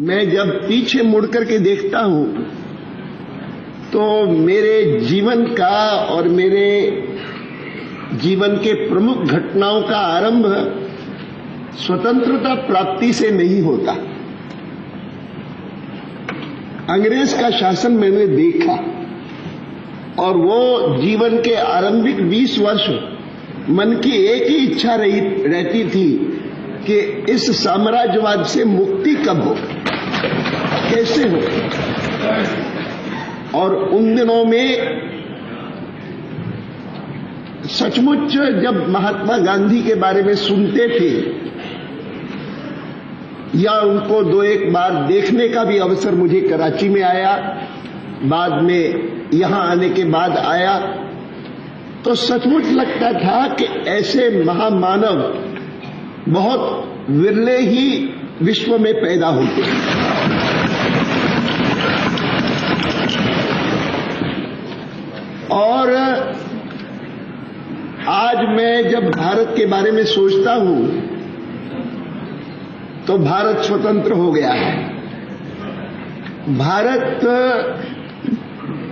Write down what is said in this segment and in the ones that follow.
मैं जब पीछे मुड़ करके देखता हूं तो मेरे जीवन का और मेरे जीवन के प्रमुख घटनाओं का आरंभ स्वतंत्रता प्राप्ति से नहीं होता। अंग्रेज का शासन मैंने देखा और वो जीवन के आरंभिक 20 वर्ष मन की एक ही इच्छा रहती थी कि इस साम्राज्यवाद से मुक्ति कब हो, कैसे हो। और उन दिनों में सचमुच जब महात्मा गांधी के बारे में सुनते थे या उनको दो एक बार देखने का भी अवसर मुझे कराची में आया, बाद में यहां आने के बाद आया, तो सचमुच लगता था कि ऐसे महामानव बहुत विरले ही विश्व में पैदा होते हैं। और आज मैं जब भारत के बारे में सोचता हूं तो भारत स्वतंत्र हो गया है। भारत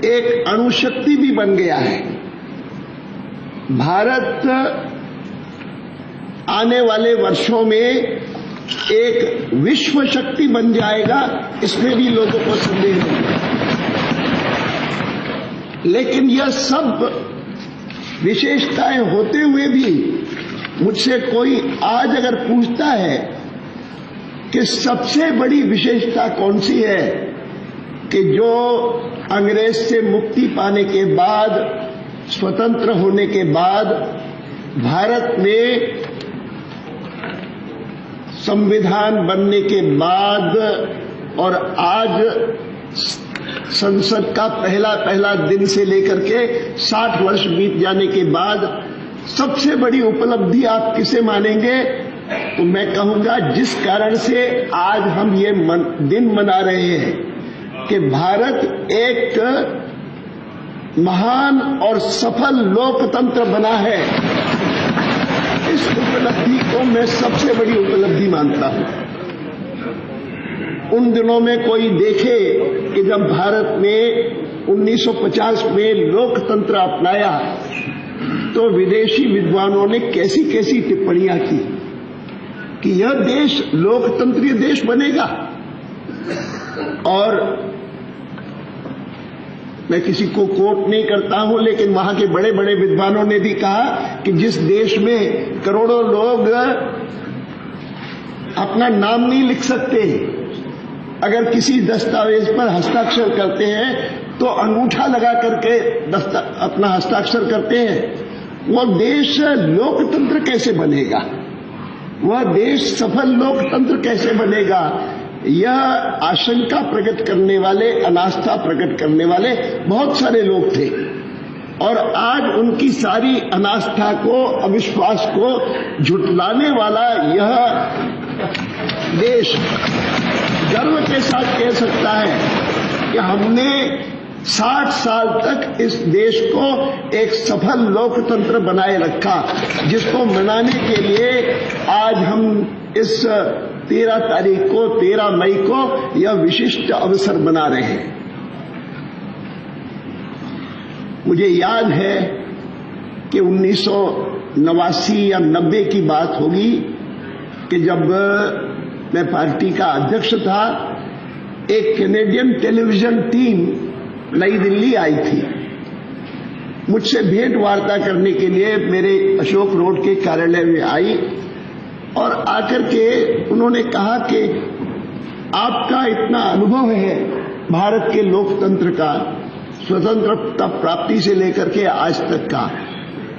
एक अणुशक्ति भी बन गया है। भारत आने वाले वर्षों में एक विश्व शक्ति बन जाएगा, इसमें भी लोगों को संदेह नहीं। लेकिन यह सब विशेषताएं होते हुए भी मुझसे कोई आज अगर पूछता है कि सबसे बड़ी विशेषता कौन सी है कि जो अंग्रेज से मुक्ति पाने के बाद, स्वतंत्र होने के बाद भारत में संविधान बनने के बाद और आज संसद का पहला दिन से लेकर के 60 वर्ष बीत जाने के बाद सबसे बड़ी उपलब्धि आप किसे मानेंगे? तो मैं कहूंगा जिस कारण से आज हम ये दिन मना रहे हैं कि भारत एक महान और सफल लोकतंत्र बना है, इस उपलब्धि को मैं सबसे बड़ी उपलब्धि मानता हूं। उन दिनों में कोई देखे कि जब भारत ने 1950 में लोकतंत्र अपनाया तो विदेशी विद्वानों ने कैसी कैसी टिप्पणियां की कि यह देश लोकतंत्रीय देश बनेगा। और मैं किसी को कोट नहीं करता हूं, लेकिन वहां के बड़े बड़े विद्वानों ने भी कहा कि जिस देश में करोड़ों लोग अपना नाम नहीं लिख सकते, अगर किसी दस्तावेज पर हस्ताक्षर करते हैं तो अंगूठा लगा करके अपना हस्ताक्षर करते हैं, वह देश लोकतंत्र कैसे बनेगा? वह देश सफल लोकतंत्र कैसे बनेगा? यह आशंका प्रकट करने वाले, अनास्था प्रकट करने वाले बहुत सारे लोग थे। और आज उनकी सारी अनास्था को, अविश्वास को झुटलाने वाला यह देश गर्व के साथ कह सकता है कि हमने 60 साल तक इस देश को एक सफल लोकतंत्र बनाए रखा, जिसको मनाने के लिए आज हम इस 13 मई को यह विशिष्ट अवसर बना रहे हैं। मुझे याद है कि 1989 या 90 की बात होगी कि जब मैं पार्टी का अध्यक्ष था, एक कैनेडियन टेलीविजन टीम नई दिल्ली आई थी मुझसे भेंट वार्ता करने के लिए। मेरे अशोक रोड के कार्यालय में आई और आकर के उन्होंने कहा कि आपका इतना अनुभव है भारत के लोकतंत्र का, स्वतंत्रता प्राप्ति से लेकर के आज तक का,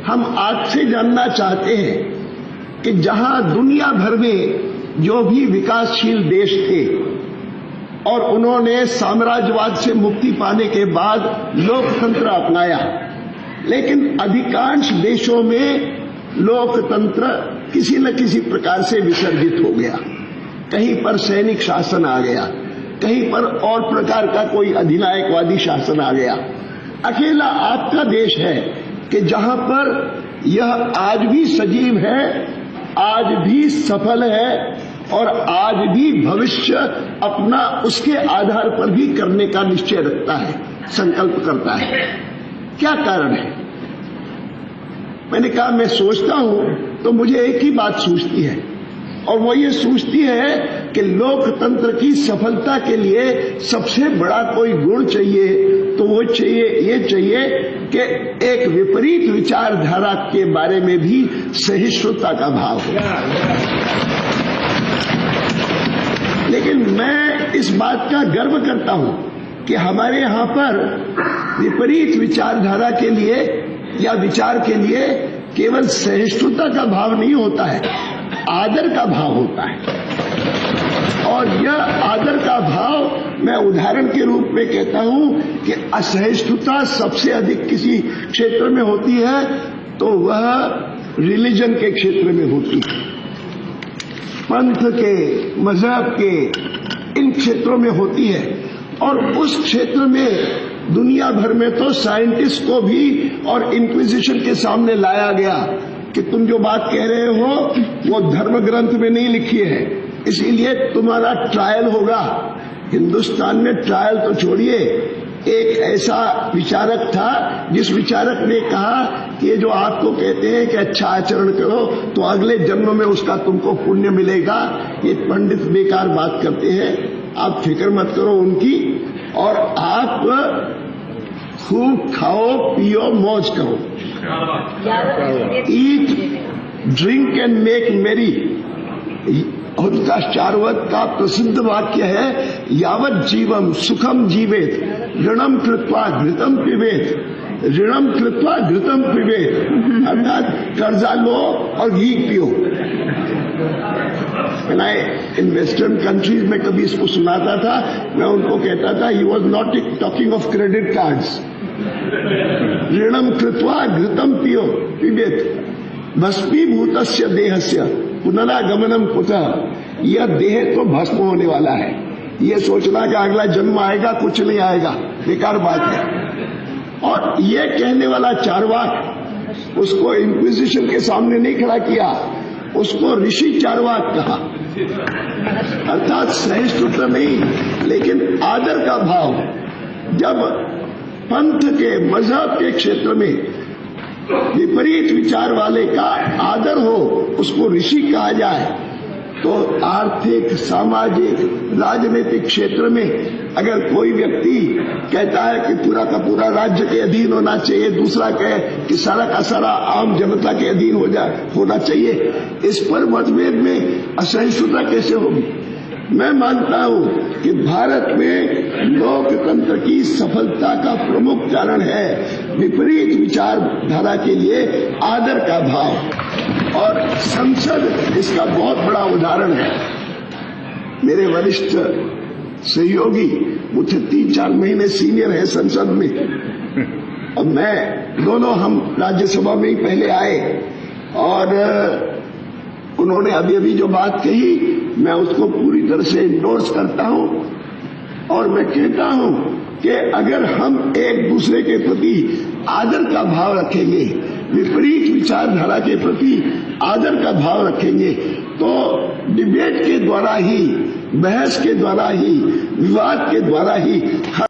हम आपसे जानना चाहते हैं कि जहां दुनिया भर में जो भी विकासशील देश थे और उन्होंने साम्राज्यवाद से मुक्ति पाने के बाद लोकतंत्र अपनाया, लेकिन अधिकांश देशों में लोकतंत्र किसी न किसी प्रकार से विसर्जित हो गया। कहीं पर सैनिक शासन आ गया, कहीं पर और प्रकार का कोई अधिनायकवादी शासन आ गया। अकेला आपका देश है कि जहां पर यह आज भी सजीव है, आज भी सफल है और आज भी भविष्य अपना उसके आधार पर भी करने का निश्चय रखता है, संकल्प करता है। क्या कारण है? मैंने कहा मैं सोचता हूं तो मुझे एक ही बात सूझती है, और वो ये सूझती है कि लोकतंत्र की सफलता के लिए सबसे बड़ा कोई गुण चाहिए तो वो ये चाहिए कि एक विपरीत विचारधारा के बारे में भी सहिष्णुता का भाव हो। लेकिन मैं इस बात का गर्व करता हूं कि हमारे यहां पर विपरीत विचारधारा के लिए या विचार के लिए केवल सहिष्णुता का भाव नहीं होता है, आदर का भाव होता है। और यह आदर का भाव मैं उदाहरण के रूप में कहता हूं कि असहिष्णुता सबसे अधिक किसी क्षेत्र में होती है तो वह रिलीजन के क्षेत्र में होती है, पंथ के, मजहब के, इन क्षेत्रों में होती है। और उस क्षेत्र में दुनिया भर में तो साइंटिस्ट को भी और इंक्विजिशन के सामने लाया गया कि तुम जो बात कह रहे हो वो धर्म ग्रंथ में नहीं लिखी है, इसीलिए तुम्हारा ट्रायल होगा। हिंदुस्तान में ट्रायल तो छोड़िए, एक ऐसा विचारक था जिस विचारक ने कहा कि ये जो आपको कहते हैं कि अच्छा आचरण करो तो अगले जन्म में उसका तुमको पुण्य मिलेगा, ये पंडित बेकार बात करते हैं, आप फिक्र मत करो उनकी, और आप खूब खाओ पियो मौज करो, ईट ड्रिंक एंड मेक मेरी। और उसका चार्वक का प्रसिद्ध वाक्य है, यावत जीवम सुखम जीवेत ऋणम कृत्वा घृतम पिबेत, ऋणम कृत्वा घृतम पिबेत, अर्थात कर्जा लो और घी पियो। इन वेस्टर्न कंट्रीज में कभी इसको सुनाता था, मैं उनको कहता था he was not talking of credit cards, ऋणम कृत्वा घृतम पियो पिबेत भस्मीभूतस्य देहस्य पुनरागमनम कुतः। यह देह तो भस्म होने वाला है, यह सोचना कि अगला जन्म आएगा, कुछ नहीं आएगा, बेकार बात है। और यह कहने वाला चार्वाक, उसको इंक्विजिशन के सामने नहीं खड़ा किया, उसको ऋषि चार्वाक कहा, अर्थात सहिष्णुता नहीं लेकिन आदर का भाव। जब पंथ के, मजहब के क्षेत्र में विपरीत विचार वाले का आदर हो, उसको ऋषि कहा जाए, तो आर्थिक, सामाजिक, राजनीतिक क्षेत्र में अगर कोई व्यक्ति कहता है कि पूरा का पूरा राज्य के अधीन होना चाहिए, दूसरा कहे कि सारा का सारा आम जनता के अधीन होना चाहिए, इस पर मतभेद में असहिष्णुता कैसे होगी? मैं मानता हूं कि भारत में लोकतंत्र की सफलता का प्रमुख कारण है विपरीत विचारधारा के लिए आदर का भाव, और संसद इसका बहुत बड़ा उदाहरण है। मेरे वरिष्ठ सहयोगी मुझे 3-4 महीने सीनियर है संसद में, और मैं दोनों हम राज्यसभा में ही पहले आए, और उन्होंने अभी अभी जो बात कही मैं उसको पूरी तरह से इंडोर्स करता हूं, और मैं कहता हूं कि अगर हम एक दूसरे के प्रति आदर का भाव रखेंगे, विपरीत विचारधारा के प्रति आदर का भाव रखेंगे, तो डिबेट के द्वारा ही, बहस के द्वारा ही, विवाद के द्वारा ही